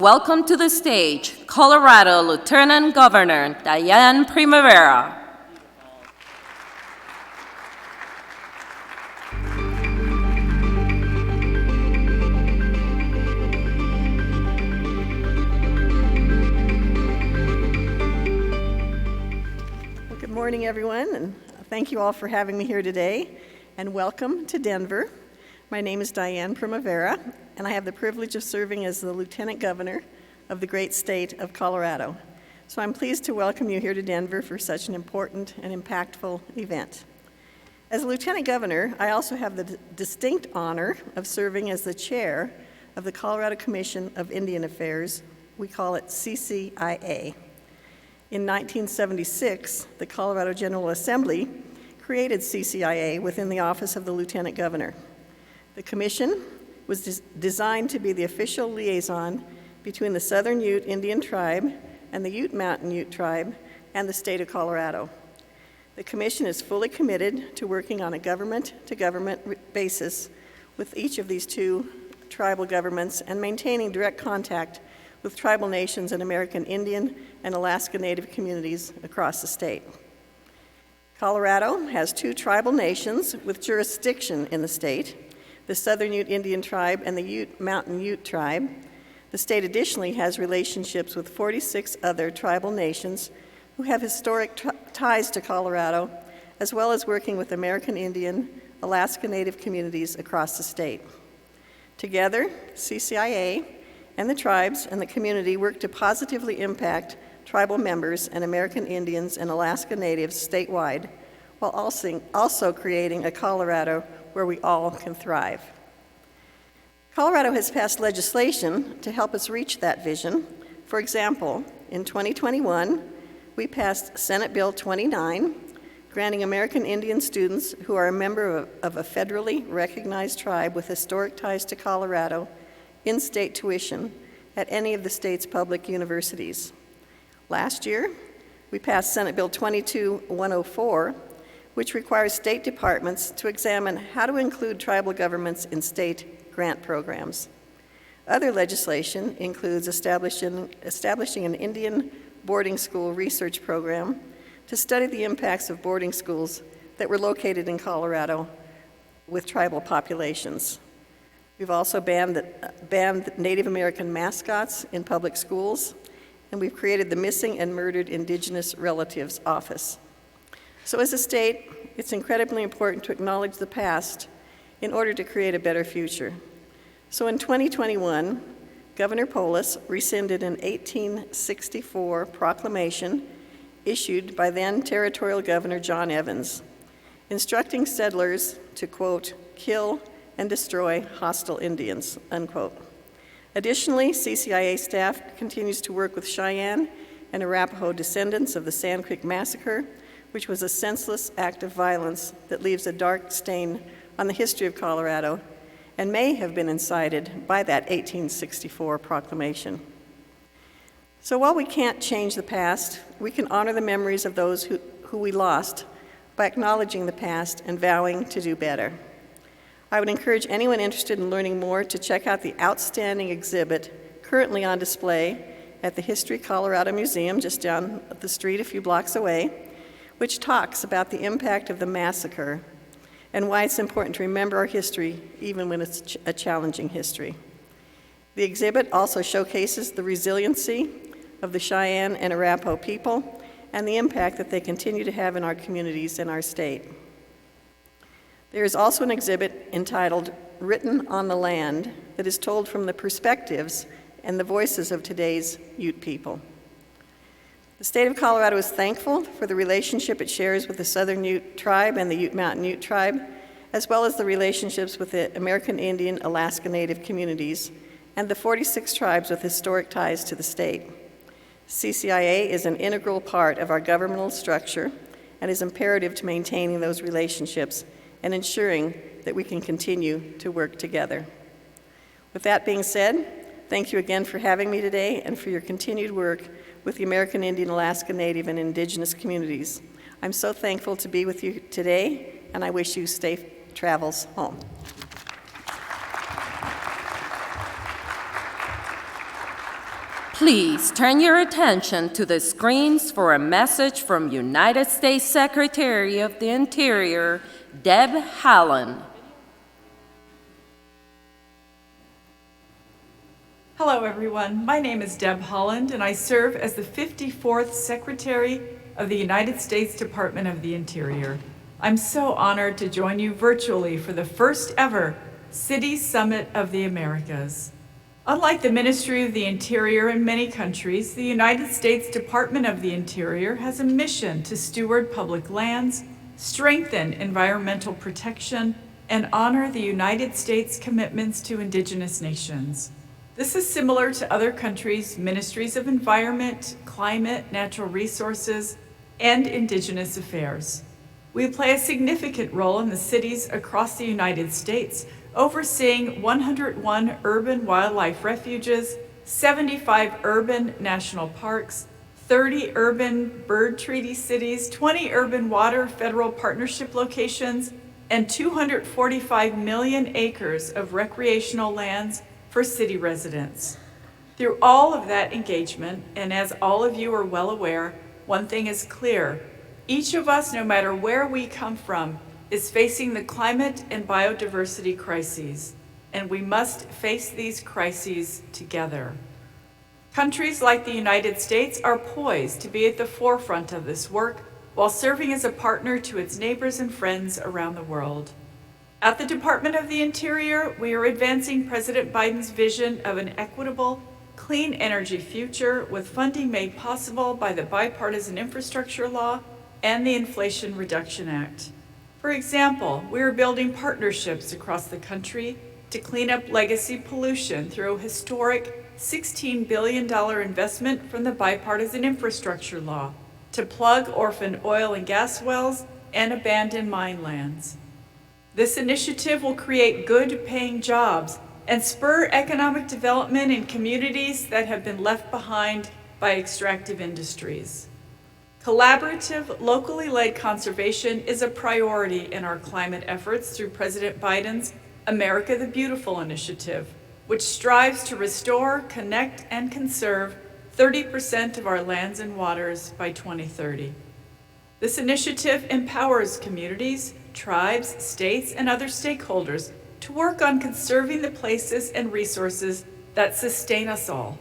Welcome to the stage, Colorado Lieutenant Governor Dianne Primavera. Well, good morning, everyone, and thank you all for having me here today, and welcome to Denver. My name is Dianne Primavera, and I have the privilege of serving as the Lieutenant Governor of the great state of Colorado. So I'm pleased to welcome you here to Denver for such an important and impactful event. As Lieutenant Governor, I also have the distinct honor of serving as the chair of the Colorado Commission of Indian Affairs. We call it CCIA. In 1976, the Colorado General Assembly created CCIA within the office of the Lieutenant Governor. The commission was designed to be the official liaison between the Southern Ute Indian Tribe and the Ute Mountain Ute Tribe and the state of Colorado. The commission is fully committed to working on a government-to-government basis with each of these two tribal governments and maintaining direct contact with tribal nations and American Indian and Alaska Native communities across the state. Colorado has two tribal nations with jurisdiction in the state, the Southern Ute Indian Tribe and the Ute Mountain Ute Tribe. The state additionally has relationships with 46 other tribal nations who have historic ties to Colorado, as well as working with American Indian, Alaska Native communities across the state. Together, CCIA and the tribes and the community work to positively impact tribal members and American Indians and Alaska Natives statewide, while also creating a Colorado where we all can thrive. Colorado has passed legislation to help us reach that vision. For example, in 2021, we passed Senate Bill 29, granting American Indian students who are a member of a federally recognized tribe with historic ties to Colorado in-state tuition at any of the state's public universities. Last year, we passed Senate Bill 22-104, which requires state departments to examine how to include tribal governments in state grant programs. Other legislation includes establishing an Indian boarding school research program to study the impacts of boarding schools that were located in Colorado with tribal populations. We've also banned Native American mascots in public schools, and we've created the Missing and Murdered Indigenous Relatives Office. So as a state, it's incredibly important to acknowledge the past in order to create a better future. So in 2021, Governor Polis rescinded an 1864 proclamation issued by then Territorial Governor John Evans, instructing settlers to, quote, kill and destroy hostile Indians, unquote. Additionally, CCIA staff continues to work with Cheyenne and Arapaho descendants of the Sand Creek Massacre, which was a senseless act of violence that leaves a dark stain on the history of Colorado and may have been incited by that 1864 proclamation. So while we can't change the past, we can honor the memories of those who we lost by acknowledging the past and vowing to do better. I would encourage anyone interested in learning more to check out the outstanding exhibit currently on display at the History Colorado Museum just down the street a few blocks away, which talks about the impact of the massacre and why it's important to remember our history even when it's a challenging history. The exhibit also showcases the resiliency of the Cheyenne and Arapaho people and the impact that they continue to have in our communities and our state. There is also an exhibit entitled Written on the Land that is told from the perspectives and the voices of today's Ute people. The state of Colorado is thankful for the relationship it shares with the Southern Ute Tribe and the Ute Mountain Ute Tribe, as well as the relationships with the American Indian, Alaska Native communities, and the 46 tribes with historic ties to the state. CCIA is an integral part of our governmental structure and is imperative to maintaining those relationships and ensuring that we can continue to work together. With that being said, thank you again for having me today and for your continued work with the American Indian, Alaska Native, and Indigenous communities. I'm so thankful to be with you today, and I wish you safe travels home. Please turn your attention to the screens for a message from United States Secretary of the Interior, Deb Haaland. Hello, everyone. My name is Deb Haaland, and I serve as the 54th Secretary of the United States Department of the Interior. I'm so honored to join you virtually for the first ever City Summit of the Americas. Unlike the Ministry of the Interior in many countries, the United States Department of the Interior has a mission to steward public lands, strengthen environmental protection, and honor the United States commitments to Indigenous nations. This is similar to other countries' ministries of environment, climate, natural resources, and Indigenous affairs. We play a significant role in the cities across the United States, overseeing 101 urban wildlife refuges, 75 urban national parks, 30 urban bird treaty cities, 20 urban water federal partnership locations, and 245 million acres of recreational lands for city residents. Through all of that engagement, and as all of you are well aware, one thing is clear. Each of us, no matter where we come from, is facing the climate and biodiversity crises, and we must face these crises together. Countries like the United States are poised to be at the forefront of this work while serving as a partner to its neighbors and friends around the world. At the Department of the Interior, we are advancing President Biden's vision of an equitable, clean energy future with funding made possible by the Bipartisan Infrastructure Law and the Inflation Reduction Act. For example, we are building partnerships across the country to clean up legacy pollution through a historic $16 billion investment from the Bipartisan Infrastructure Law to plug orphaned oil and gas wells and abandoned mine lands. This initiative will create good-paying jobs and spur economic development in communities that have been left behind by extractive industries. Collaborative, locally led conservation is a priority in our climate efforts through President Biden's America the Beautiful initiative, which strives to restore, connect, and conserve 30% of our lands and waters by 2030. This initiative empowers communities, tribes, states, and other stakeholders to work on conserving the places and resources that sustain us all.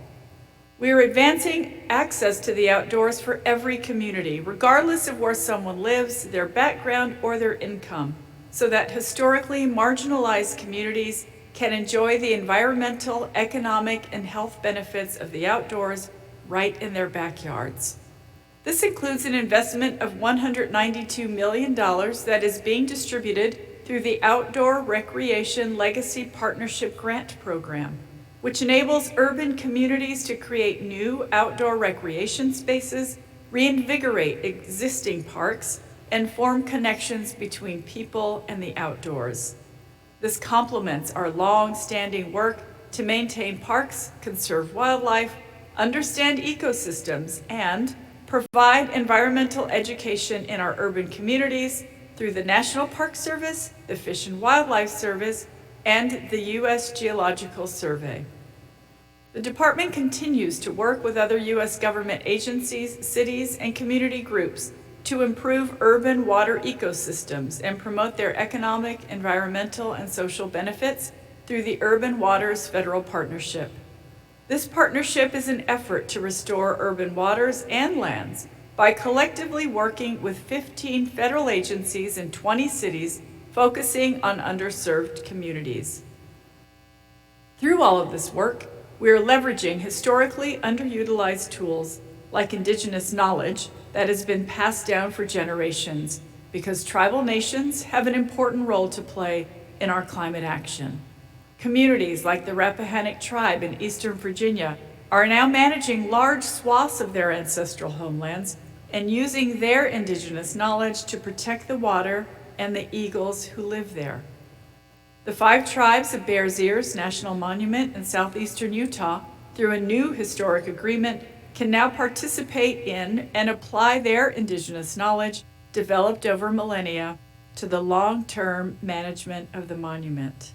We are advancing access to the outdoors for every community, regardless of where someone lives, their background, or their income, so that historically marginalized communities can enjoy the environmental, economic, and health benefits of the outdoors right in their backyards. This includes an investment of $192 million that is being distributed through the Outdoor Recreation Legacy Partnership Grant Program, which enables urban communities to create new outdoor recreation spaces, reinvigorate existing parks, and form connections between people and the outdoors. This complements our long-standing work to maintain parks, conserve wildlife, understand ecosystems, and provide environmental education in our urban communities through the National Park Service, the Fish and Wildlife Service, and the U.S. Geological Survey. The department continues to work with other U.S. government agencies, cities, and community groups to improve urban water ecosystems and promote their economic, environmental, and social benefits through the Urban Waters Federal Partnership. This partnership is an effort to restore urban waters and lands by collectively working with 15 federal agencies in 20 cities focusing on underserved communities. Through all of this work, we are leveraging historically underutilized tools like Indigenous knowledge that has been passed down for generations because tribal nations have an important role to play in our climate action. Communities like the Rappahannock tribe in Eastern Virginia are now managing large swaths of their ancestral homelands and using their Indigenous knowledge to protect the water and the eagles who live there. The 5 tribes of Bears Ears National Monument in southeastern Utah, through a new historic agreement, can now participate in and apply their Indigenous knowledge developed over millennia to the long-term management of the monument.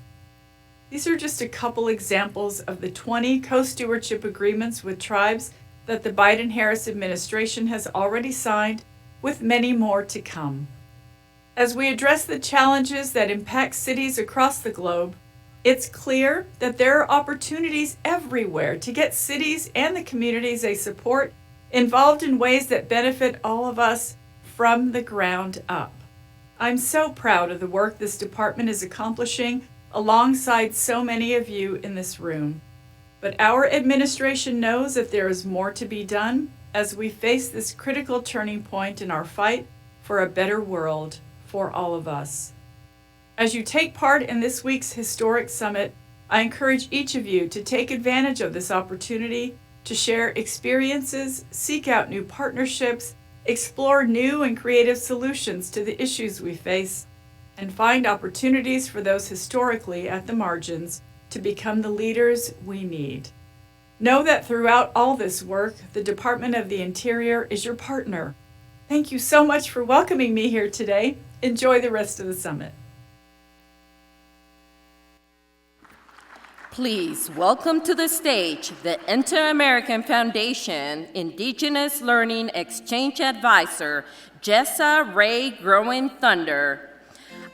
These are just a couple examples of the 20 co-stewardship agreements with tribes that the Biden-Harris administration has already signed, with many more to come. As we address the challenges that impact cities across the globe, it's clear that there are opportunities everywhere to get cities and the communities they support involved in ways that benefit all of us from the ground up. I'm so proud of the work this department is accomplishing alongside so many of you in this room. But our administration knows that there is more to be done as we face this critical turning point in our fight for a better world for all of us. As you take part in this week's historic summit, I encourage each of you to take advantage of this opportunity to share experiences, seek out new partnerships, explore new and creative solutions to the issues we face, and find opportunities for those historically at the margins to become the leaders we need. Know that throughout all this work, the Department of the Interior is your partner. Thank you so much for welcoming me here today. Enjoy the rest of the summit. Please welcome to the stage the Inter-American Foundation Indigenous Learning Exchange Advisor, Jessa Ray Growing Thunder,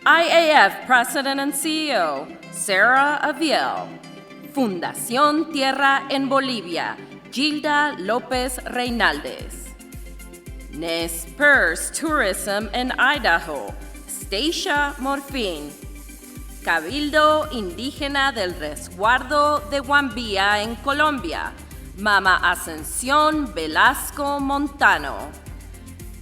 IAF President and CEO, Sara Aviel, Fundación TIERRA en Bolivia, Gilda Lopez Reynaldes, Perce Tourism in Idaho, Stacia Morfin, Cabildo Indígena del Resguardo de Guambia en Colombia, Mama Ascención Velasco Montaño,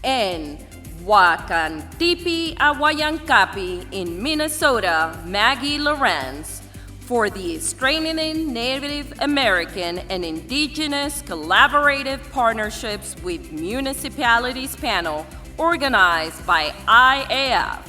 en Wakan, Tipi, Awanyankapi in Minnesota, Maggie Lorenz, for the Strengthening Native American and Indigenous Collaborative Partnerships with Municipalities panel organized by IAF.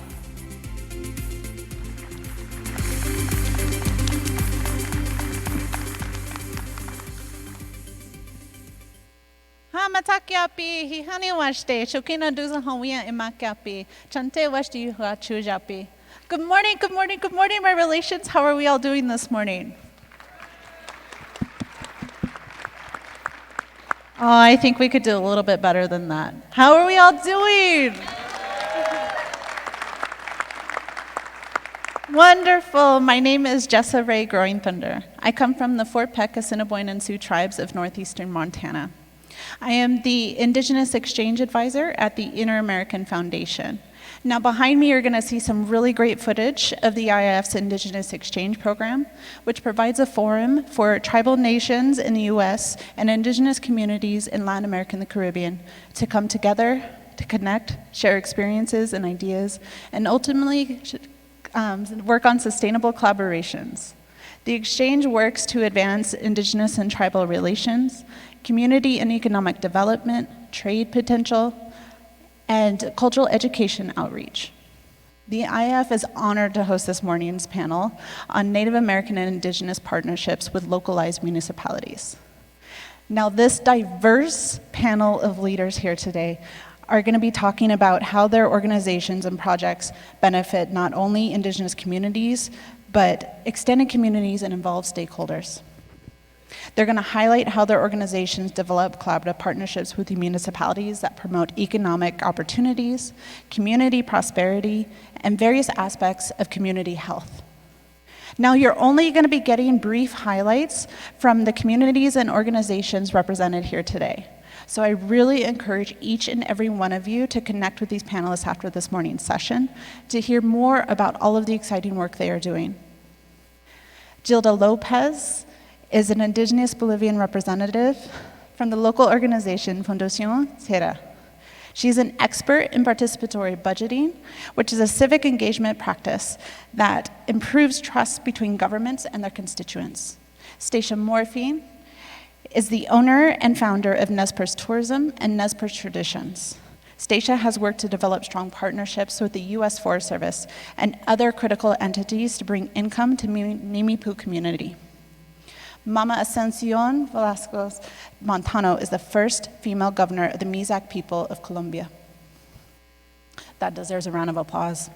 Matakiapi, Hihani Washte, Shokina Duza Hawia Imakapi, Chante Washti Chujapi. Good morning, good morning, good morning, my relations. How are we all doing this morning? Oh, I think we could do a little bit better than that. How are we all doing? Wonderful. My name is Jessa Ray Growing Thunder. I come from the Fort Peck, Assiniboine, and Sioux tribes of northeastern Montana. I am the Indigenous Exchange Advisor at the Inter-American Foundation. Now behind me you're going to see some really great footage of the IIF's Indigenous Exchange Program, which provides a forum for tribal nations in the U.S. and Indigenous communities in Latin America and the Caribbean to come together, to connect, share experiences and ideas, and ultimately work on sustainable collaborations. The exchange works to advance Indigenous and tribal relations, community and economic development, trade potential, and cultural education outreach. The IAF is honored to host this morning's panel on Native American and Indigenous partnerships with localized municipalities. Now, this diverse panel of leaders here today are going to be talking about how their organizations and projects benefit not only Indigenous communities, but extended communities and involved stakeholders. They're going to highlight how their organizations develop collaborative partnerships with the municipalities that promote economic opportunities, community prosperity, and various aspects of community health. Now, you're only going to be getting brief highlights from the communities and organizations represented here today. So I really encourage each and every one of you to connect with these panelists after this morning's session to hear more about all of the exciting work they are doing. Gilda Lopez is an Indigenous Bolivian representative from the local organization Fundación TIERRA. She's an expert in participatory budgeting, which is a civic engagement practice that improves trust between governments and their constituents. Stacia Morfin is the owner and founder of Perce Tourism and Perce Traditions. Stacia has worked to develop strong partnerships with the U.S. Forest Service and other critical entities to bring income to Nimipu community. Mama Ascención Velasco Montaño is the first female governor of the Mixtec people of Colombia. That deserves a round of applause.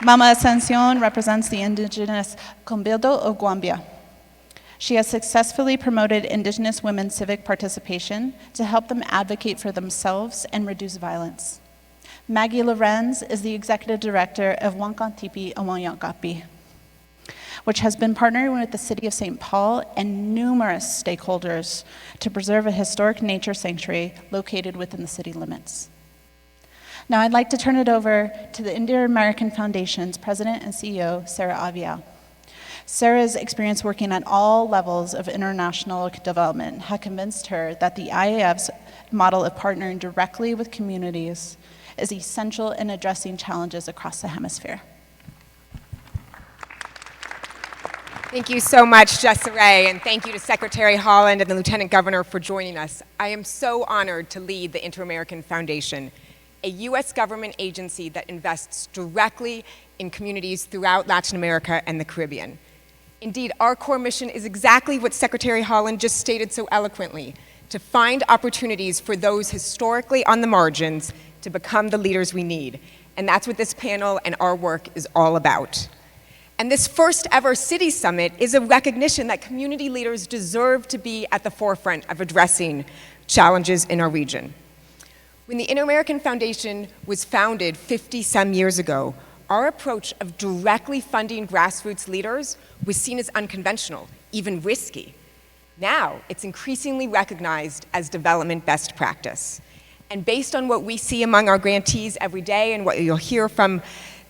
Mama Ascención represents the indigenous Cabildo of Guambia. She has successfully promoted Indigenous women's civic participation to help them advocate for themselves and reduce violence. Maggie Lorenz is the executive director of Wakan Tipi Awanyankapi, which has been partnering with the City of St. Paul and numerous stakeholders to preserve a historic nature sanctuary located within the city limits. Now I'd like to turn it over to the Inter-American Foundation's President and CEO, Sara Aviel. Sara's experience working at all levels of international development had convinced her that the IAF's model of partnering directly with communities is essential in addressing challenges across the hemisphere. Thank you so much, Jessa, and thank you to Secretary Haaland and the Lieutenant Governor for joining us. I am so honored to lead the Inter-American Foundation, a U.S. government agency that invests directly in communities throughout Latin America and the Caribbean. Indeed, our core mission is exactly what Secretary Haaland just stated so eloquently, to find opportunities for those historically on the margins to become the leaders we need. And that's what this panel and our work is all about. And this first ever City Summit is a recognition that community leaders deserve to be at the forefront of addressing challenges in our region. When the Inter-American Foundation was founded 50-some years ago, our approach of directly funding grassroots leaders was seen as unconventional, even risky. Now, it's increasingly recognized as development best practice. And based on what we see among our grantees every day and what you'll hear from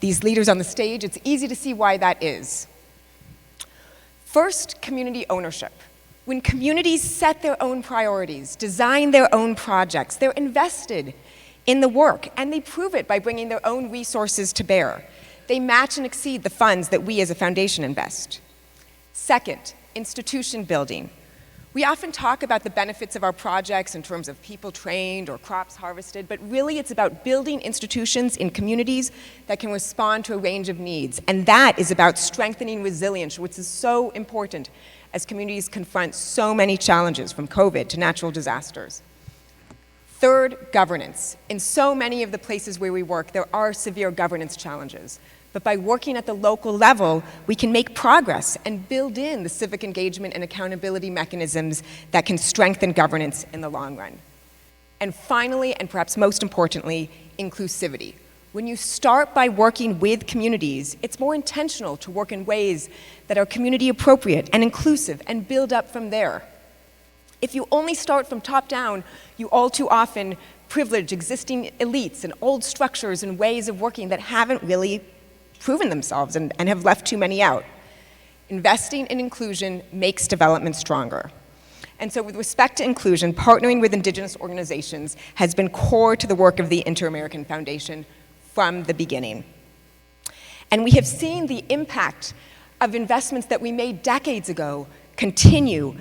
these leaders on the stage, it's easy to see why that is. First, community ownership. When communities set their own priorities, design their own projects, they're invested in the work, and they prove it by bringing their own resources to bear. They match and exceed the funds that we as a foundation invest. Second, institution building. We often talk about the benefits of our projects in terms of people trained or crops harvested, but really it's about building institutions in communities that can respond to a range of needs. And that is about strengthening resilience, which is so important as communities confront so many challenges, from COVID to natural disasters. Third, governance. In so many of the places where we work, there are severe governance challenges. But by working at the local level, we can make progress and build in the civic engagement and accountability mechanisms that can strengthen governance in the long run. And finally, and perhaps most importantly, inclusivity. When you start by working with communities, it's more intentional to work in ways that are community appropriate and inclusive and build up from there. If you only start from top down, you all too often privilege existing elites and old structures and ways of working that haven't really proven themselves and have left too many out. Investing in inclusion makes development stronger. And so with respect to inclusion, partnering with Indigenous organizations has been core to the work of the Inter-American Foundation from the beginning. And we have seen the impact of investments that we made decades ago continue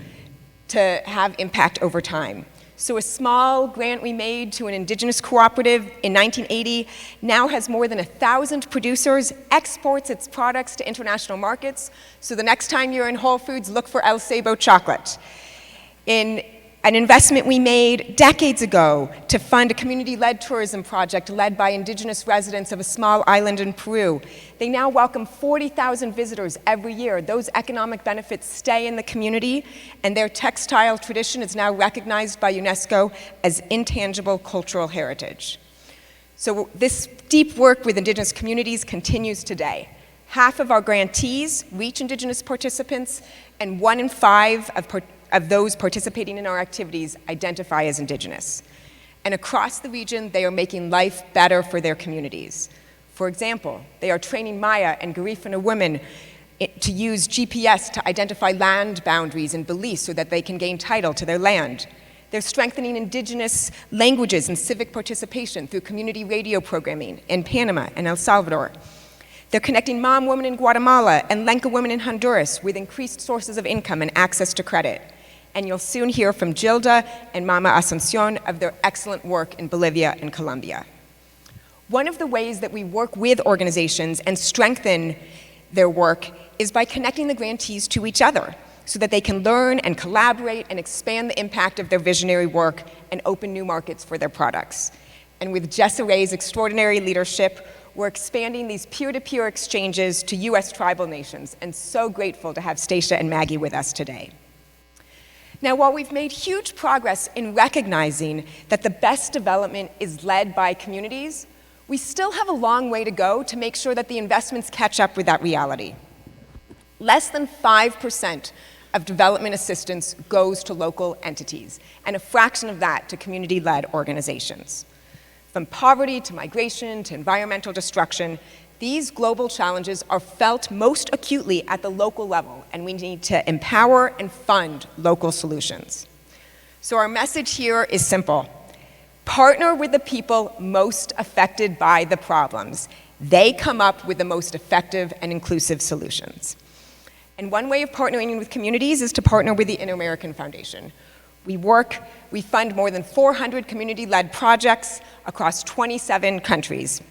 to have impact over time. So a small grant we made to an Indigenous cooperative in 1980 now has more than 1,000 producers, exports its products to international markets. So the next time you're in Whole Foods, look for El Cebo chocolate. In an investment we made decades ago to fund a community-led tourism project led by Indigenous residents of a small island in Peru. They now welcome 40,000 visitors every year. Those economic benefits stay in the community, and their textile tradition is now recognized by UNESCO as intangible cultural heritage. So this deep work with Indigenous communities continues today. Half of our grantees reach Indigenous participants, and 1 in 5 of those participating in our activities identify as Indigenous. And across the region, they are making life better for their communities. For example, they are training Maya and Garifuna women to use GPS to identify land boundaries and beliefs so that they can gain title to their land. They're strengthening Indigenous languages and civic participation through community radio programming in Panama and El Salvador. They're connecting Mam women in Guatemala and Lenca women in Honduras with increased sources of income and access to credit. And you'll soon hear from Gilda and Mama Ascención of their excellent work in Bolivia and Colombia. One of the ways that we work with organizations and strengthen their work is by connecting the grantees to each other so that they can learn and collaborate and expand the impact of their visionary work and open new markets for their products. And with Jessa Ray's extraordinary leadership, we're expanding these peer-to-peer exchanges to U.S. tribal nations, and so grateful to have Stacia and Maggie with us today. Now, while we've made huge progress in recognizing that the best development is led by communities, we still have a long way to go to make sure that the investments catch up with that reality. Less than 5% of development assistance goes to local entities, and a fraction of that to community-led organizations. From poverty to migration to environmental destruction, these global challenges are felt most acutely at the local level, and we need to empower and fund local solutions. So our message here is simple. Partner with the people most affected by the problems. They come up with the most effective and inclusive solutions. And one way of partnering with communities is to partner with the Inter-American Foundation. We fund more than 400 community-led projects across 27 countries.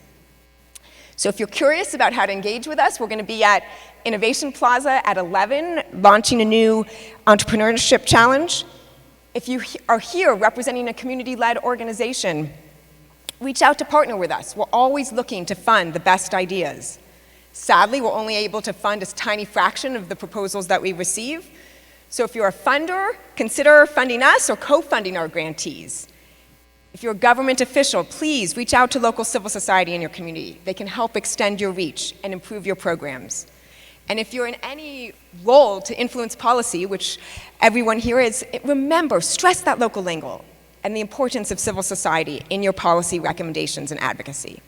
So if you're curious about how to engage with us, we're going to be at Innovation Plaza at 11, launching a new entrepreneurship challenge. If you are here representing a community-led organization, reach out to partner with us. We're always looking to fund the best ideas. Sadly, we're only able to fund a tiny fraction of the proposals that we receive. So if you're a funder, consider funding us or co-funding our grantees. If you're a government official, please reach out to local civil society in your community. They can help extend your reach and improve your programs. And if you're in any role to influence policy, which everyone here is, remember, stress that local angle and the importance of civil society in your policy recommendations and advocacy.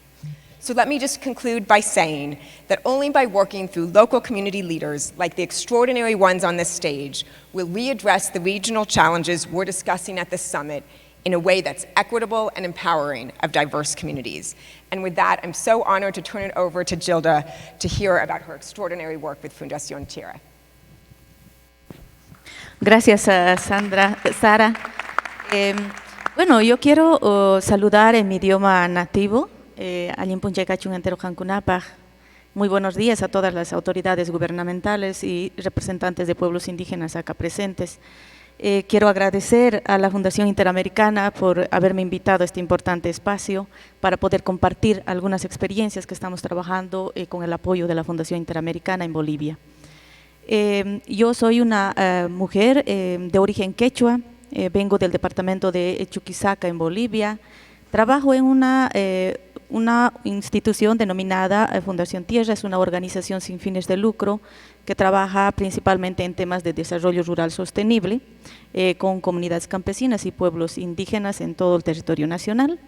So let me just conclude by saying that only by working through local community leaders like the extraordinary ones on this stage will we address the regional challenges we're discussing at this summit in a way that's equitable and empowering of diverse communities. And with that, I'm so honored to turn it over to Gilda to hear about her extraordinary work with Fundación TIERRA. Gracias, Sara. Bueno, yo quiero saludar en mi idioma nativo, Muy buenos días a todas las autoridades gubernamentales y representantes de pueblos indígenas acá presentes. Quiero agradecer a la Fundación Interamericana por haberme invitado a este importante espacio para poder compartir algunas experiencias que estamos trabajando con el apoyo de la Fundación Interamericana en Bolivia. Yo soy una mujer de origen quechua, vengo del departamento de Chuquisaca en Bolivia, trabajo en una institución denominada Fundación TIERRA. Es una organización sin fines de lucro que trabaja principalmente en temas de desarrollo rural sostenible con comunidades campesinas y pueblos indígenas en todo el territorio nacional.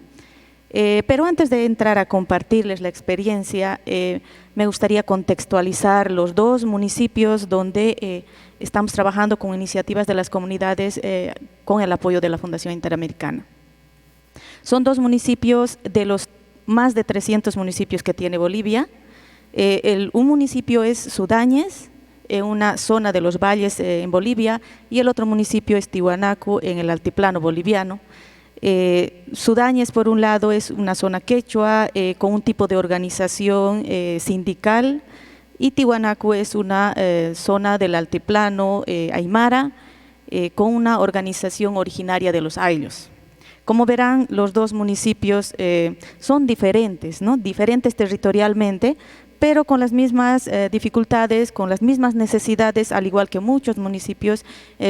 Pero antes de entrar a compartirles la experiencia, me gustaría contextualizar los dos municipios donde estamos trabajando con iniciativas de las comunidades con el apoyo de la Fundación Interamericana. Son dos municipios de los más de 300 municipios que tiene Bolivia. Un municipio es Sudáñez, en una zona de los valles en Bolivia, y el otro municipio es Tiwanaku, en el altiplano boliviano. Sudáñez, por un lado, es una zona quechua con un tipo de organización sindical, y Tiwanaku es una zona del altiplano aymara con una organización originaria de los ayllus. Como verán, los dos municipios son diferentes, ¿no? Diferentes territorialmente, pero con las mismas dificultades, con las mismas necesidades, al igual que muchos municipios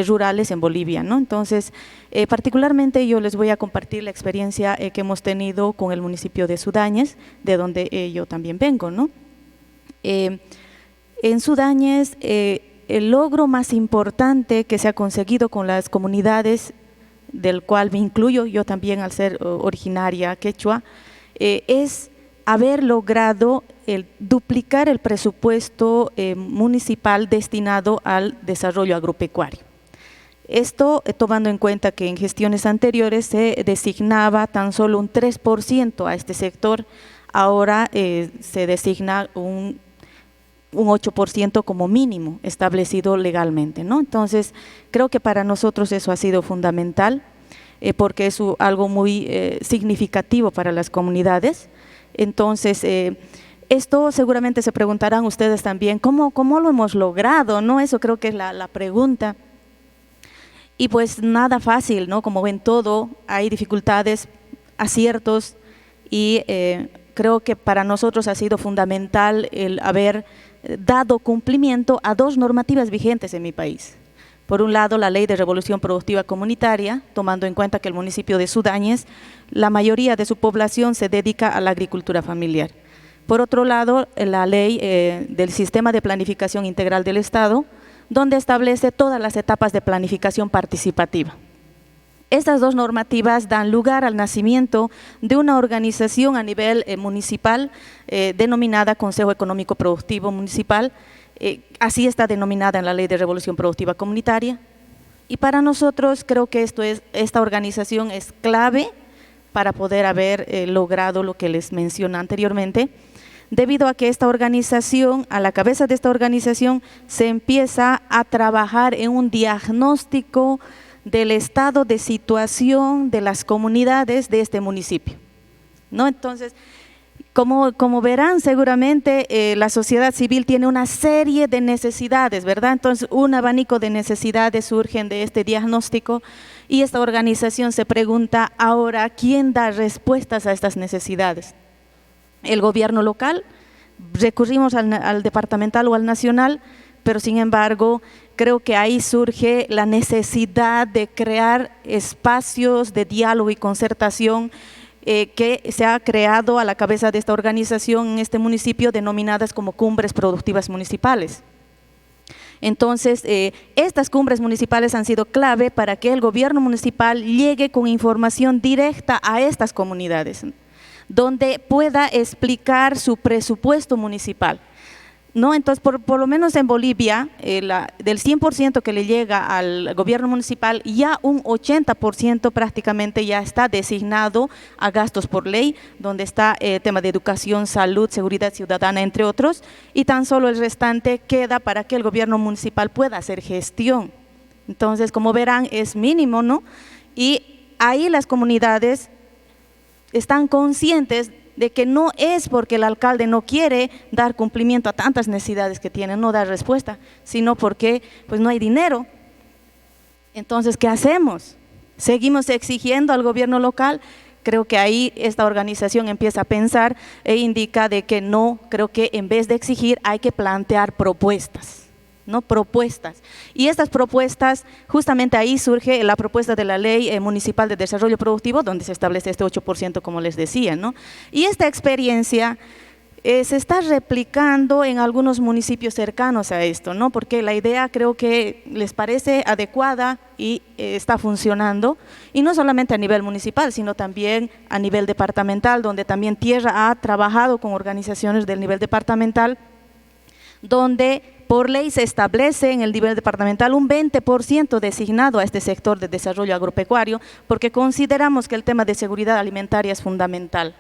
rurales en Bolivia, ¿no? Entonces, particularmente yo les voy a compartir la experiencia que hemos tenido con el municipio de Sudáñez, de donde yo también vengo, ¿no? En Sudáñez, el logro más importante que se ha conseguido con las comunidades, del cual me incluyo yo también al ser originaria quechua, es haber logrado duplicar el presupuesto municipal destinado al desarrollo agropecuario. Esto tomando en cuenta que en gestiones anteriores se designaba tan solo un 3% a este sector, ahora se designa un 8% como mínimo establecido legalmente, ¿no? Entonces, creo que para nosotros eso ha sido fundamental porque es algo muy significativo para las comunidades. Entonces, esto seguramente se preguntarán ustedes también, ¿cómo lo hemos logrado? ¿No? Eso creo que es la pregunta. Y pues nada fácil, ¿no? Como en todo, hay dificultades, aciertos y creo que para nosotros ha sido fundamental el haber dado cumplimiento a dos normativas vigentes en mi país. Por un lado, la Ley de Revolución Productiva Comunitaria, tomando en cuenta que el municipio de Sudáñez, la mayoría de su población se dedica a la agricultura familiar. Por otro lado, la Ley del Sistema de Planificación Integral del Estado, donde establece todas las etapas de planificación participativa. Estas dos normativas dan lugar al nacimiento de una organización a nivel municipal denominada Consejo Económico Productivo Municipal. Así está denominada en la Ley de Revolución Productiva Comunitaria. Y para nosotros creo que esta organización es clave para poder haber logrado lo que les mencioné anteriormente, debido a que esta organización, a la cabeza de esta organización, se empieza a trabajar en un diagnóstico del estado de situación de las comunidades de este municipio, ¿no? Entonces, como verán seguramente la sociedad civil tiene una serie de necesidades, ¿verdad? Entonces un abanico de necesidades surgen de este diagnóstico y esta organización se pregunta ahora, ¿quién da respuestas a estas necesidades? El gobierno local, recurrimos al departamental o al nacional, pero sin embargo creo que ahí surge la necesidad de crear espacios de diálogo y concertación que se ha creado a la cabeza de esta organización en este municipio, denominadas como cumbres productivas municipales. Entonces, estas cumbres municipales han sido clave para que el gobierno municipal llegue con información directa a estas comunidades, donde pueda explicar su presupuesto municipal, ¿no? Entonces, por lo menos en Bolivia, del 100% que le llega al gobierno municipal, ya un 80% prácticamente ya está designado a gastos por ley, donde está el tema de educación, salud, seguridad ciudadana, entre otros, y tan solo el restante queda para que el gobierno municipal pueda hacer gestión. Entonces, como verán, es mínimo, ¿no? Y ahí las comunidades están conscientes de que no es porque el alcalde no quiere dar cumplimiento a tantas necesidades que tienen, no dar respuesta, sino porque pues no hay dinero. Entonces, ¿qué hacemos? ¿Seguimos exigiendo al gobierno local? Creo que ahí esta organización empieza a pensar e indica de que no, creo que en vez de exigir hay que plantear propuestas, ¿no? Propuestas. Y estas propuestas, justamente ahí surge la propuesta de la Ley Municipal de Desarrollo Productivo, donde se establece este 8%, como les decía, ¿no? Y esta experiencia se está replicando en algunos municipios cercanos a esto, ¿no? Porque la idea creo que les parece adecuada y está funcionando, y no solamente a nivel municipal, sino también a nivel departamental, donde también TIERRA ha trabajado con organizaciones del nivel departamental, donde por ley se establece en el nivel departamental un 20% designado a este sector de desarrollo agropecuario, porque consideramos que el tema de seguridad alimentaria es fundamental.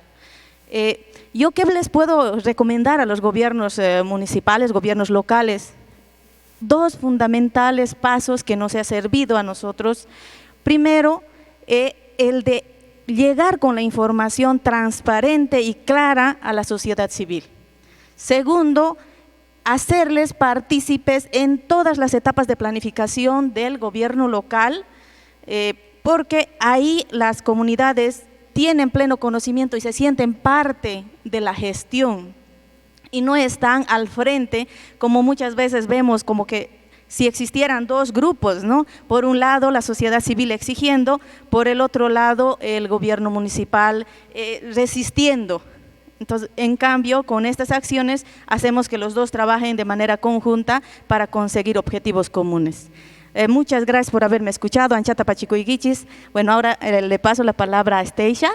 ¿Yo qué les puedo recomendar a los gobiernos municipales, gobiernos locales? Dos fundamentales pasos que nos ha servido a nosotros. Primero, el de llegar con la información transparente y clara a la sociedad civil. Segundo, hacerles partícipes en todas las etapas de planificación del gobierno local, porque ahí las comunidades tienen pleno conocimiento y se sienten parte de la gestión y no están al frente, como muchas veces vemos, como que si existieran dos grupos, ¿no? Por un lado la sociedad civil exigiendo, por el otro lado el gobierno municipal resistiendo. Entonces, en cambio, con estas acciones hacemos que los dos trabajen de manera conjunta para conseguir objetivos comunes. Muchas gracias por haberme escuchado, Anchata Pachicoigichis. Bueno, ahora le paso la palabra a Stacia.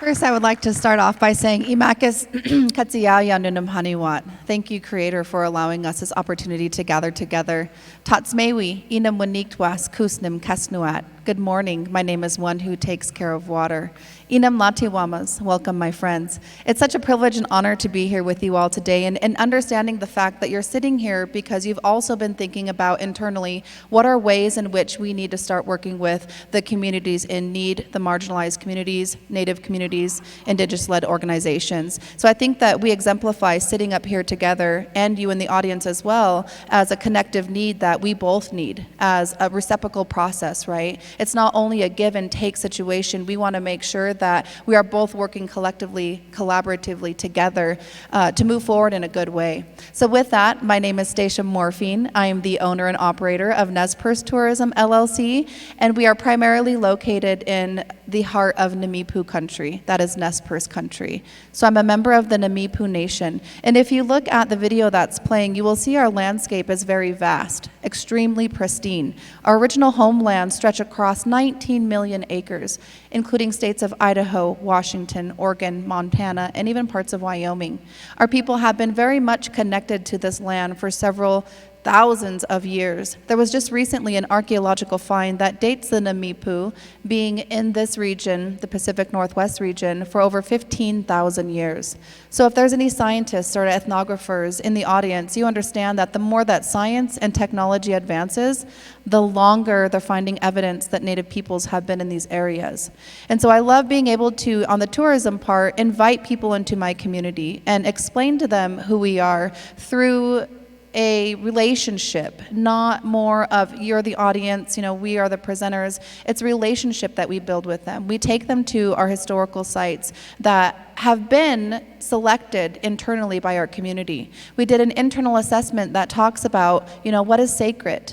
First, I would like to start off by saying, Imakis Katsiaya Nunum Haniwat. Thank you, Creator, for allowing us this opportunity to gather together. Tatsmewi, Inam Waniktwas Kusnim Kasnuat. Good morning. My name is one who takes care of water. Inam Latiwamas. Welcome, my friends. It's such a privilege and honor to be here with you all today, and understanding the fact that you're sitting here because you've also been thinking about internally what are ways in which we need to start working with the communities in need, the marginalized communities, Native communities, Indigenous-led organizations. So I think that we exemplify sitting up here together, and you in the audience as well, as a connective need that we both need as a reciprocal process, right? It's not only a give and take situation. We want to make sure that we are both working collectively, collaboratively together to move forward in a good way. So with that, my name is Stacia Morfin. I am the owner and operator of Perce Tourism LLC, and we are primarily located in the heart of Namipu country. That is Perce country. So I'm a member of the Namipu Nation. And if you look at the video that's playing, you will see our landscape is very vast, extremely pristine. Our original homelands stretch across 19 million acres, including states of Idaho, Washington, Oregon, Montana, and even parts of Wyoming. Our people have been very much connected to this land for several thousands of years. There was just recently an archaeological find that dates the Namipu being in this region, the Pacific Northwest region, for over 15,000 years. So if there's any scientists or ethnographers in the audience, you understand that the more that science and technology advances, the longer they're finding evidence that Native peoples have been in these areas. And so I love being able to, on the tourism part, invite people into my community and explain to them who we are through a relationship, not more of you're the audience, we are the presenters. It's a relationship that we build with them. We take them to our historical sites that have been selected internally by our community. We did an internal assessment that talks about, what is sacred,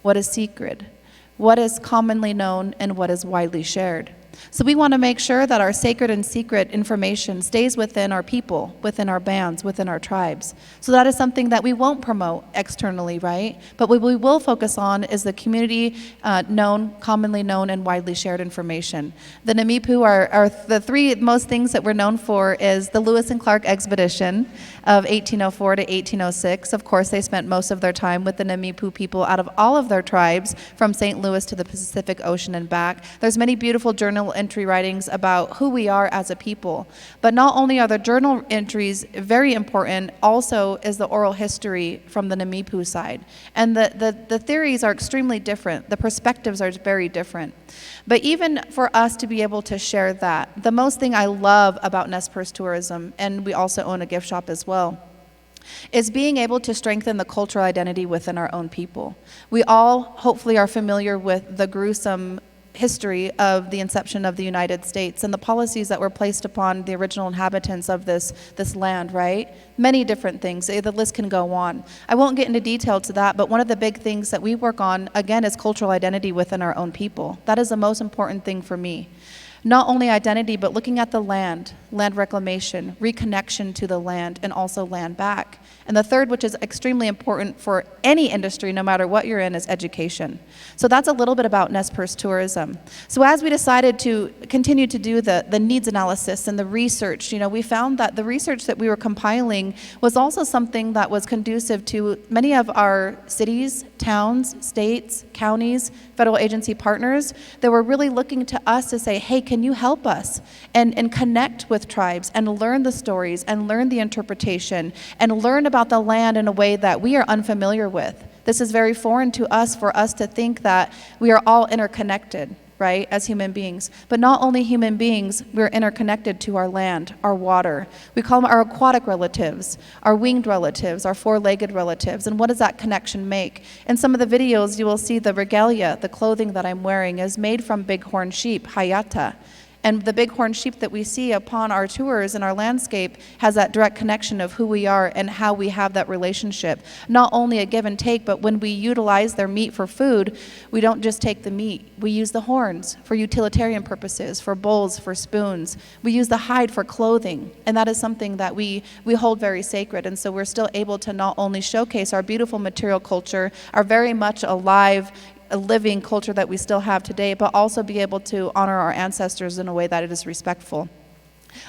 what is secret, what is commonly known, and what is widely shared. So we want to make sure that our sacred and secret information stays within our people, within our bands, within our tribes. So that is something that we won't promote externally, right? But what we will focus on is the community known, commonly known, and widely shared information. The Namipu are the three most things that we're known for is the Lewis and Clark expedition of 1804 to 1806. Of course, they spent most of their time with the Namipu people out of all of their tribes from St. Louis to the Pacific Ocean and back. There's many beautiful journal entry writings about who we are as a people. But not only are the journal entries very important, also is the oral history from the Namipu side. And the theories are extremely different. The perspectives are very different. But even for us to be able to share that, the most thing I love about Perce Tourism, and we also own a gift shop as well, is being able to strengthen the cultural identity within our own people. We all hopefully are familiar with the gruesome history of the inception of the United States and the policies that were placed upon the original inhabitants of this land, right? Many different things. The list can go on. I won't get into detail to that, but one of the big things that we work on, again, is cultural identity within our own people. That is the most important thing for me. Not only identity, but looking at the land reclamation, reconnection to the land, and also land back. And the third, which is extremely important for any industry, no matter what you're in, is education. So that's a little bit about Perce Tourism. So as we decided to continue to do the needs analysis and the research, we found that the research that we were compiling was also something that was conducive to many of our cities, towns, states, counties, federal agency partners that were really looking to us to say, hey, can you help us and connect with tribes and learn the stories and learn the interpretation and learn about the land in a way that we are unfamiliar with. This is very foreign to us for us to think that we are all interconnected, right, as human beings. But not only human beings, we're interconnected to our land, our water. We call them our aquatic relatives, our winged relatives, our four-legged relatives. And what does that connection make? In some of the videos, you will see the regalia, the clothing that I'm wearing, is made from bighorn sheep, hayata. And the bighorn sheep that we see upon our tours and our landscape has that direct connection of who we are and how we have that relationship. Not only a give and take, but when we utilize their meat for food, we don't just take the meat. We use the horns for utilitarian purposes, for bowls, for spoons. We use the hide for clothing. And that is something that we hold very sacred. And so we're still able to not only showcase our beautiful material culture, our very much alive, a living culture that we still have today, but also be able to honor our ancestors in a way that it is respectful.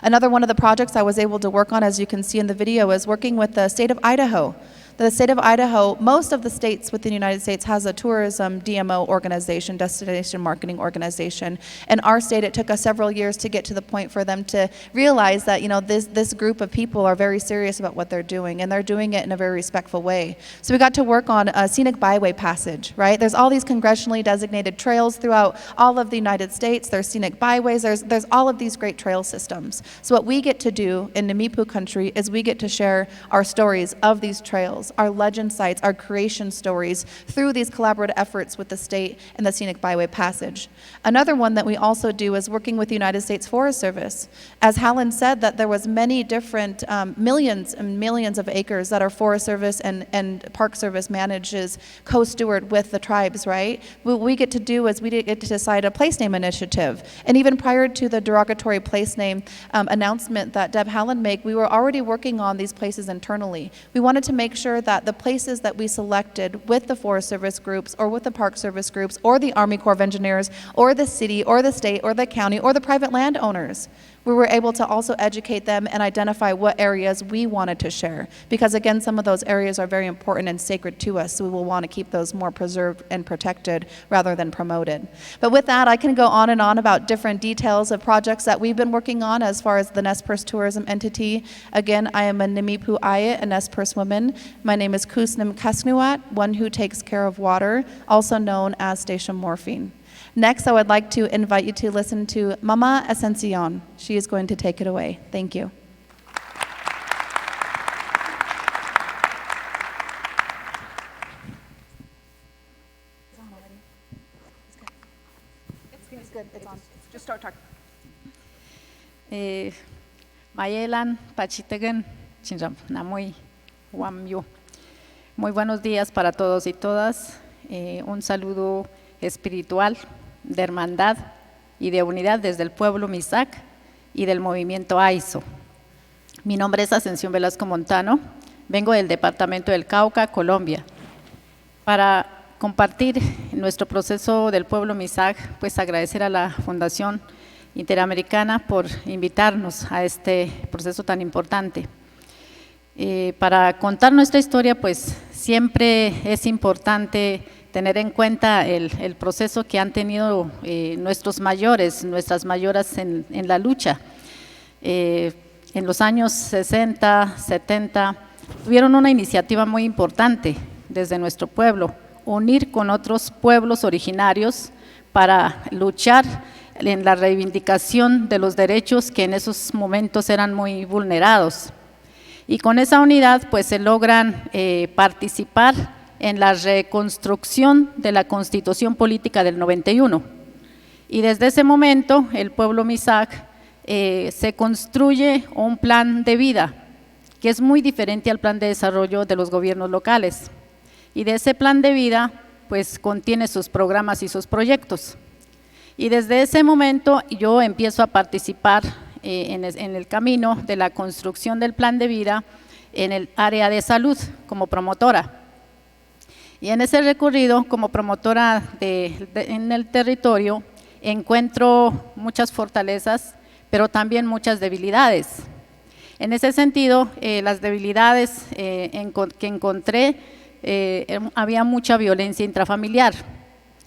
Another one of the projects I was able to work on, as you can see in the video, is working with the state of Idaho. The state of Idaho, most of the states within the United States has a tourism DMO organization, destination marketing organization. In our state, it took us several years to get to the point for them to realize that, this group of people are very serious about what they're doing, and they're doing it in a very respectful way. So we got to work on a scenic byway passage, right? There's all these congressionally designated trails throughout all of the United States. There's scenic byways. There's all of these great trail systems. So what we get to do in Namipu country is we get to share our stories of these trails. trails, our legend sites, our creation stories through these collaborative efforts with the state and the Scenic Byway Passage. Another one that we also do is working with the United States Forest Service. As Haaland said, that there was many different millions and millions of acres that our Forest Service and Park Service manages co-steward with the tribes, right? What we get to do is we get to decide a place name initiative. And even prior to the derogatory place name announcement that Deb Haaland made, we were already working on these places internally. We wanted to make sure that the places that we selected with the Forest Service groups or with the Park Service groups or the Army Corps of Engineers or the city or the state or the county or the private landowners, we were able to also educate them and identify what areas we wanted to share. Because again, some of those areas are very important and sacred to us, so we will want to keep those more preserved and protected rather than promoted. But with that, I can go on and on about different details of projects that we've been working on as far as the Nez Perce tourism entity. Again, I am a Nimipu Ayet, a Nez Perce woman. My name is Kusnim Kasnuat, one who takes care of water, also known as Stacia Morfin. Next, I would like to invite you to listen to Mama Ascención. She is going to take it away. Thank you. It's good. It's on. Just start talking. Mayelan, Pachitegen, Chinram, Namuy, Wamyu. Muy buenos días para todos y todas. Un saludo espiritual, de hermandad y de unidad desde el pueblo Misak y del movimiento AISO. Mi nombre es Ascención Velasco Montaño, vengo del departamento del Cauca, Colombia. Para compartir nuestro proceso del pueblo Misak, pues agradecer a la Fundación Interamericana por invitarnos a este proceso tan importante. Para contar nuestra historia, pues siempre es importante tener en cuenta el proceso que han tenido nuestras mayoras en la lucha. En los años 60, 70, tuvieron una iniciativa muy importante desde nuestro pueblo, unir con otros pueblos originarios para luchar en la reivindicación de los derechos que en esos momentos eran muy vulnerados. Y con esa unidad pues se logran participar en la reconstrucción de la Constitución Política del 91. Y desde ese momento el pueblo Misak se construye un plan de vida que es muy diferente al plan de desarrollo de los gobiernos locales. Y de ese plan de vida pues contiene sus programas y sus proyectos. Y desde ese momento yo empiezo a participar en el camino de la construcción del plan de vida en el área de salud como promotora. Y en ese recorrido, como promotora en el territorio, encuentro muchas fortalezas, pero también muchas debilidades. En ese sentido, las debilidades que encontré, había mucha violencia intrafamiliar,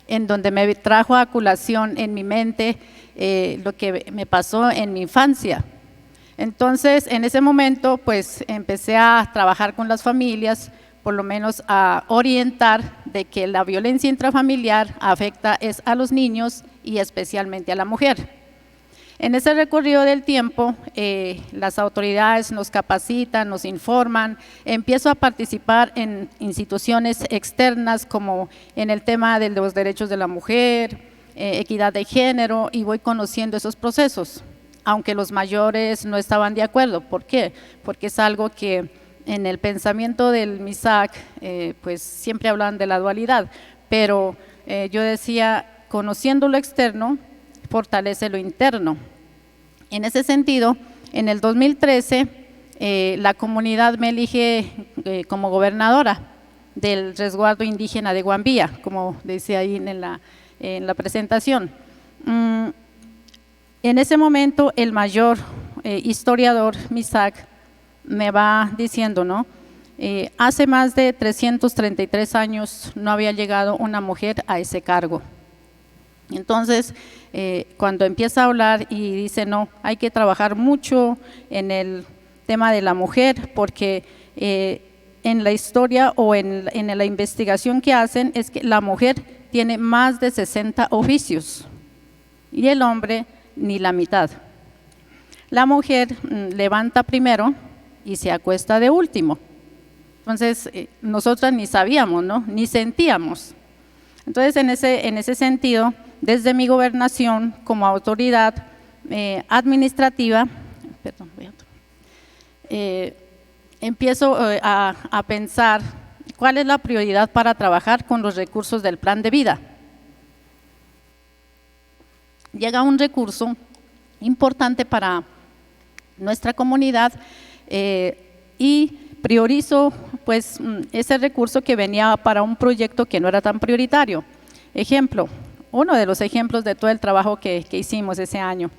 en donde me trajo a colación en mi mente lo que me pasó en mi infancia. Entonces, en ese momento, pues empecé a trabajar con las familias, por lo menos a orientar de que la violencia intrafamiliar afecta a los niños y especialmente a la mujer. En ese recorrido del tiempo, las autoridades nos capacitan, nos informan, empiezo a participar en instituciones externas como en el tema de los derechos de la mujer, equidad de género, y voy conociendo esos procesos, aunque los mayores no estaban de acuerdo. ¿Por qué? Porque es algo que en el pensamiento del MISAC, pues siempre hablan de la dualidad, pero yo decía, conociendo lo externo, fortalece lo interno. En ese sentido, en el 2013, la comunidad me elige como gobernadora del resguardo indígena de Guambia, como decía ahí en la presentación. En ese momento, el mayor historiador MISAC me va diciendo, ¿no? Hace más de 333 años no había llegado una mujer a ese cargo. Entonces, cuando empieza a hablar y dice, no, hay que trabajar mucho en el tema de la mujer, porque en la historia o en la investigación que hacen es que la mujer tiene más de 60 oficios y el hombre ni la mitad. La mujer levanta primero y se acuesta de último. Entonces, nosotras ni sabíamos, ¿no? Ni sentíamos. Entonces, en ese sentido, desde mi gobernación como autoridad administrativa, empiezo a pensar cuál es la prioridad para trabajar con los recursos del plan de vida. Llega un recurso importante para nuestra comunidad y priorizo pues ese recurso que venía para un proyecto que no era tan prioritario. Ejemplo, uno de los ejemplos de todo el trabajo que hicimos ese año.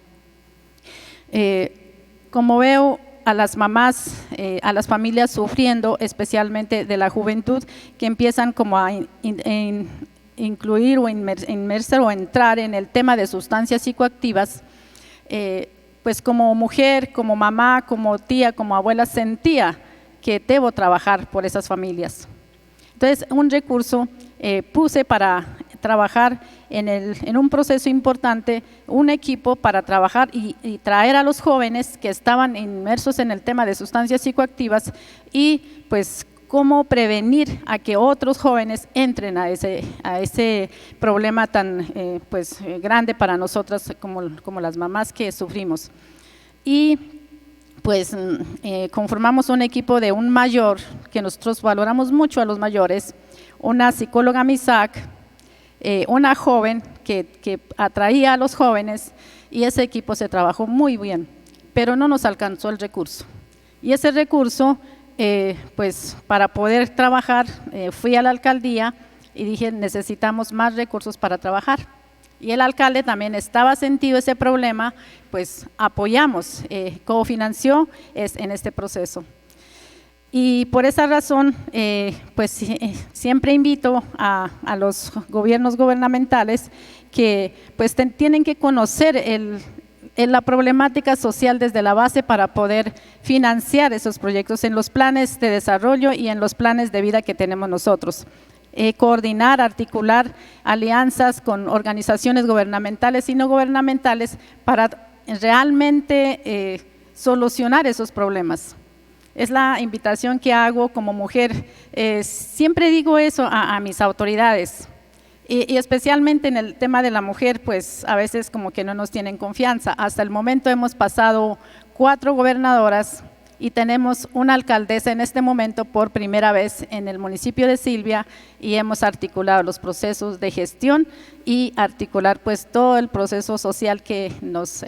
Como veo a las mamás, a las familias sufriendo, especialmente de la juventud, que empiezan como a incluir o inmersar o entrar en el tema de sustancias psicoactivas, pues como mujer, como mamá, como tía, como abuela, sentía que debo trabajar por esas familias. Entonces, un recurso puse para trabajar en un proceso importante, un equipo para trabajar y traer a los jóvenes que estaban inmersos en el tema de sustancias psicoactivas y pues cómo prevenir a que otros jóvenes entren a ese problema tan grande para nosotras como las mamás que sufrimos. Y pues conformamos un equipo de un mayor, que nosotros valoramos mucho a los mayores, una psicóloga MISAC, una joven que atraía a los jóvenes, y ese equipo se trabajó muy bien, pero no nos alcanzó el recurso. Y ese recurso, pues para poder trabajar, fui a la alcaldía y dije necesitamos más recursos para trabajar. Y el alcalde también estaba sentido ese problema, pues apoyamos, cofinanció en este proceso. Y por esa razón, pues siempre invito a los gobiernos gubernamentales que pues tienen que conocer la problemática social desde la base para poder financiar esos proyectos en los planes de desarrollo y en los planes de vida que tenemos nosotros. Coordinar, articular alianzas con organizaciones gubernamentales y no gubernamentales para realmente solucionar esos problemas. Es la invitación que hago como mujer. Siempre digo eso a mis autoridades y especialmente en el tema de la mujer, pues a veces como que no nos tienen confianza. Hasta el momento hemos pasado 4 gobernadoras y tenemos una alcaldesa en este momento por primera vez en el municipio de Silvia, y hemos articulado los procesos de gestión y articular pues todo el proceso social que nos,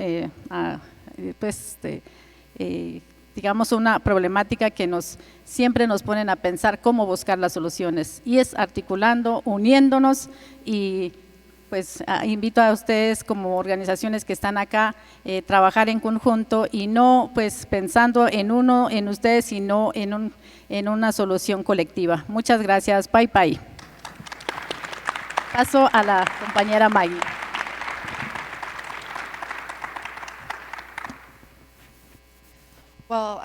digamos una problemática que siempre nos ponen a pensar cómo buscar las soluciones, y es articulando, uniéndonos, y pues invito a ustedes como organizaciones que están acá trabajar en conjunto y no pues pensando en ustedes, sino en una solución colectiva. Muchas gracias, bye bye. Paso a la compañera Maggie. Well,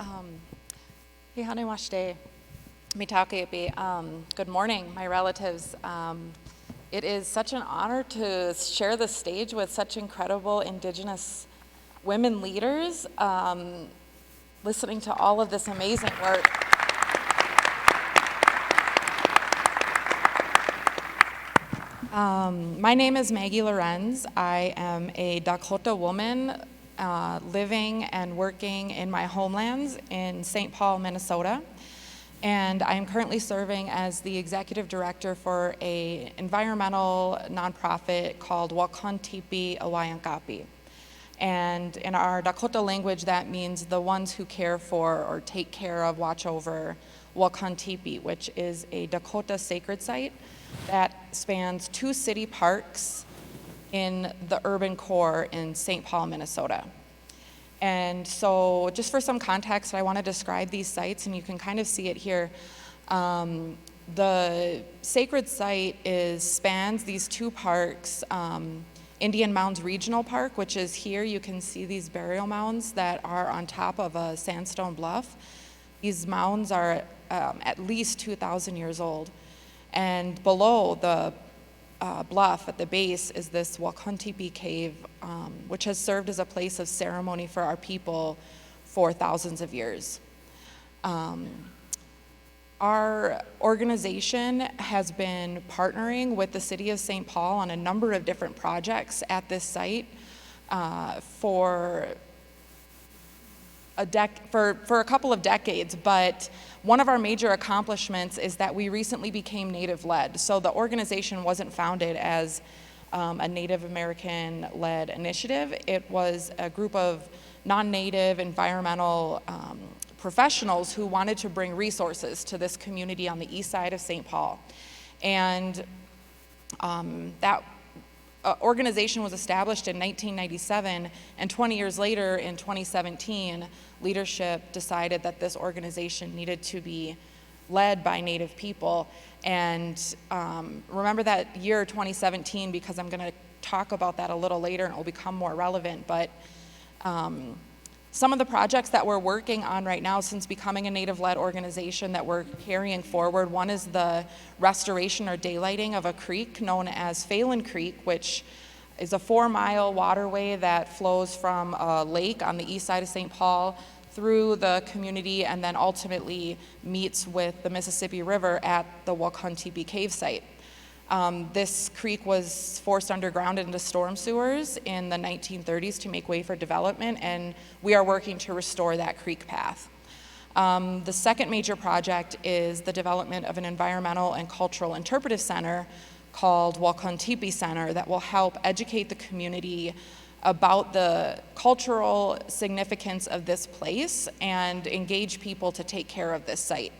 good morning, my relatives. It is such an honor to share the stage with such incredible Indigenous women leaders, listening to all of this amazing work. My name is Maggie Lorenz. I am a Dakota woman living and working in my homelands in St. Paul, Minnesota. And I am currently serving as the executive director for an environmental nonprofit called Wakan Tipi Awanyankapi. And in our Dakota language, that means the ones who care for or take care of, watch over Wakan Tipi, which is a Dakota sacred site that spans 2 city parks in the urban core in St. Paul, Minnesota. And so just for some context, I want to describe these sites, and you can kind of see it here. The sacred site spans these 2 parks, Indian Mounds Regional Park, which is here. You can see these burial mounds that are on top of a sandstone bluff. These mounds are at least 2,000 years old. And below the bluff at the base is this Wakantipi cave, which has served as a place of ceremony for our people for thousands of years. Our organization has been partnering with the City of St. Paul on a number of different projects at this site for a couple of decades, but one of our major accomplishments is that we recently became Native-led. So the organization wasn't founded as a Native American-led initiative. It was a group of non-Native environmental professionals who wanted to bring resources to this community on the east side of St. Paul. And that organization was established in 1997, and 20 years later, in 2017, leadership decided that this organization needed to be led by Native people. And remember that year, 2017, because I'm going to talk about that a little later and it will become more relevant. But some of the projects that we're working on right now since becoming a Native-led organization that we're carrying forward, one is the restoration or daylighting of a creek known as Phelan Creek, which is a 4-mile waterway that flows from a lake on the east side of St. Paul through the community and then ultimately meets with the Mississippi River at the Wakan Tipi cave site. This creek was forced underground into storm sewers in the 1930s to make way for development, and we are working to restore that creek path. The second major project is the development of an environmental and cultural interpretive center called Wakan Tipi Center that will help educate the community about the cultural significance of this place and engage people to take care of this site.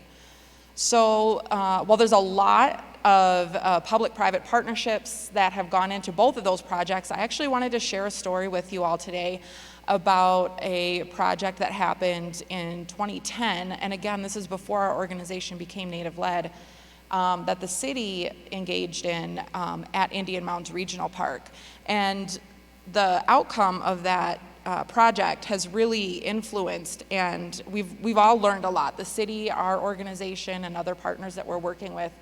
So while there's a lot of public-private partnerships that have gone into both of those projects, I actually wanted to share a story with you all today about a project that happened in 2010, and again, this is before our organization became Native-led, that the city engaged in at Indian Mounds Regional Park. And the outcome of that project has really influenced, and we've all learned a lot. The city, our organization, and other partners that we're working with,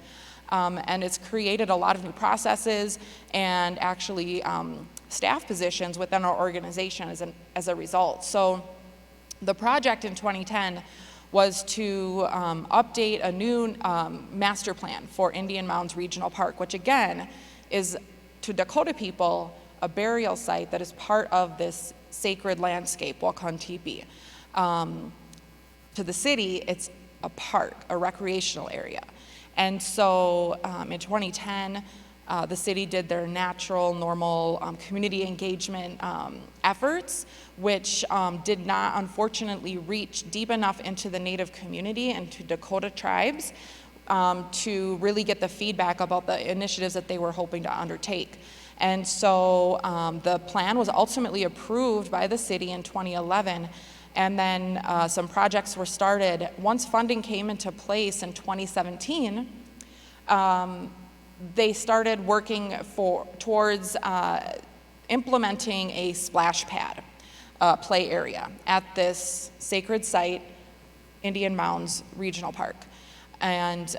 and it's created a lot of new processes and actually staff positions within our organization as a result. So the project in 2010 was to update a new master plan for Indian Mounds Regional Park, which again is, to Dakota people, a burial site that is part of this sacred landscape, Wakan Tipi. To the city, it's a park, a recreational area. And so in 2010, the city did their natural, normal community engagement efforts, which did not, unfortunately, reach deep enough into the Native community and to Dakota tribes to really get the feedback about the initiatives that they were hoping to undertake. And so the plan was ultimately approved by the city in 2011, and then some projects were started. Once funding came into place in 2017, they started working towards implementing a splash pad play area at this sacred site, Indian Mounds Regional Park, and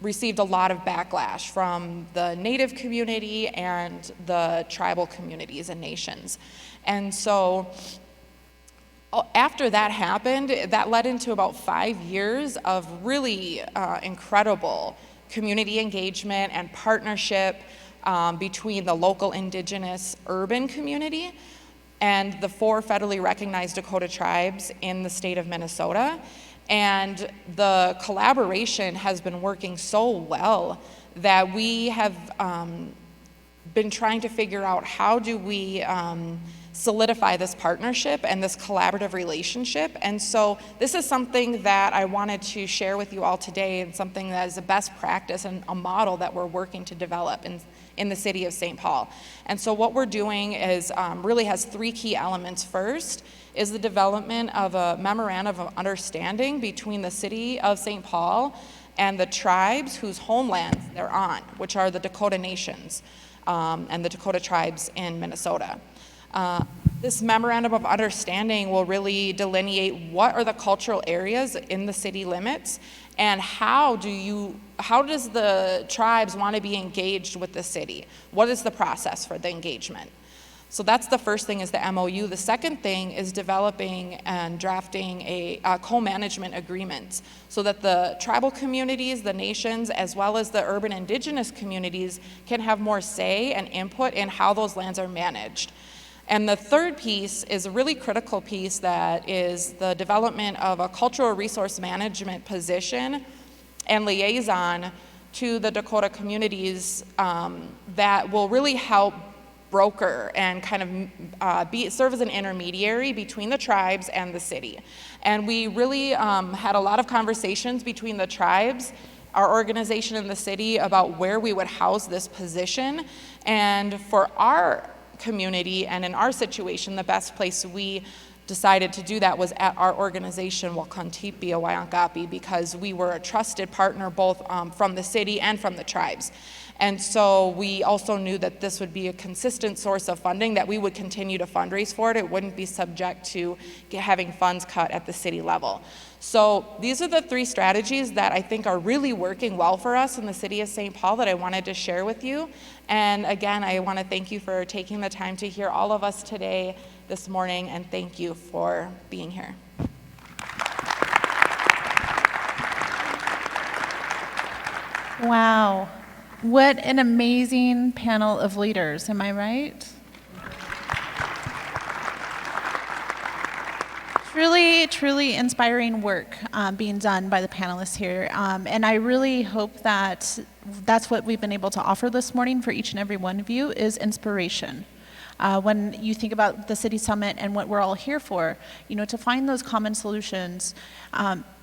received a lot of backlash from the Native community and the tribal communities and nations. And so after that happened, that led into about 5 years of really incredible community engagement and partnership between the local Indigenous urban community and the 4 federally recognized Dakota tribes in the state of Minnesota. And the collaboration has been working so well that we have been trying to figure out how do we solidify this partnership and this collaborative relationship. And so this is something that I wanted to share with you all today, and something that is a best practice and a model that we're working to develop in the city of St. Paul. And so what we're doing is really has 3 key elements. First is the development of a memorandum of understanding between the city of St. Paul and the tribes whose homelands they're on, which are the Dakota nations and the Dakota tribes in Minnesota. This memorandum of understanding will really delineate what are the cultural areas in the city limits, and how does the tribes want to be engaged with the city? What is the process for the engagement? So that's the first thing, is the MOU. The second thing is developing and drafting a co-management agreement so that the tribal communities, the nations, as well as the urban indigenous communities can have more say and input in how those lands are managed. And the third piece is a really critical piece, that is the development of a cultural resource management position and liaison to the Dakota communities that will really help broker and kind of serve as an intermediary between the tribes and the city. And we really had a lot of conversations between the tribes, our organization, and the city about where we would house this position. And for our community and in our situation, the best place we decided to do that was at our organization, Wakan, Tipi, Awanyankapi, because we were a trusted partner both from the city and from the tribes. And so we also knew that this would be a consistent source of funding, that we would continue to fundraise for it. It wouldn't be subject to having funds cut at the city level. So these are the three strategies that I think are really working well for us in the city of St. Paul that I wanted to share with you. And again, I want to thank you for taking the time to hear all of us today, this morning, and thank you for being here. Wow. What an amazing panel of leaders, am I right? Truly, truly inspiring work being done by the panelists here. And I really hope that that's what we've been able to offer this morning for each and every one of you, is inspiration. When you think about the City Summit and what we're all here for, to find those common solutions,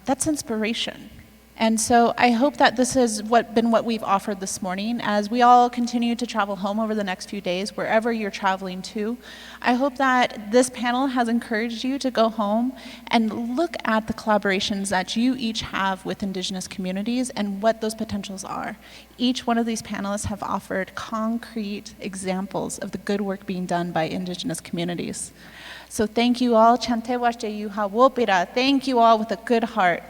that's inspiration. And so I hope that this has been what we've offered this morning as we all continue to travel home over the next few days, wherever you're traveling to. I hope that this panel has encouraged you to go home and look at the collaborations that you each have with Indigenous communities and what those potentials are. Each one of these panelists have offered concrete examples of the good work being done by Indigenous communities. So thank you all. Thank you all with a good heart.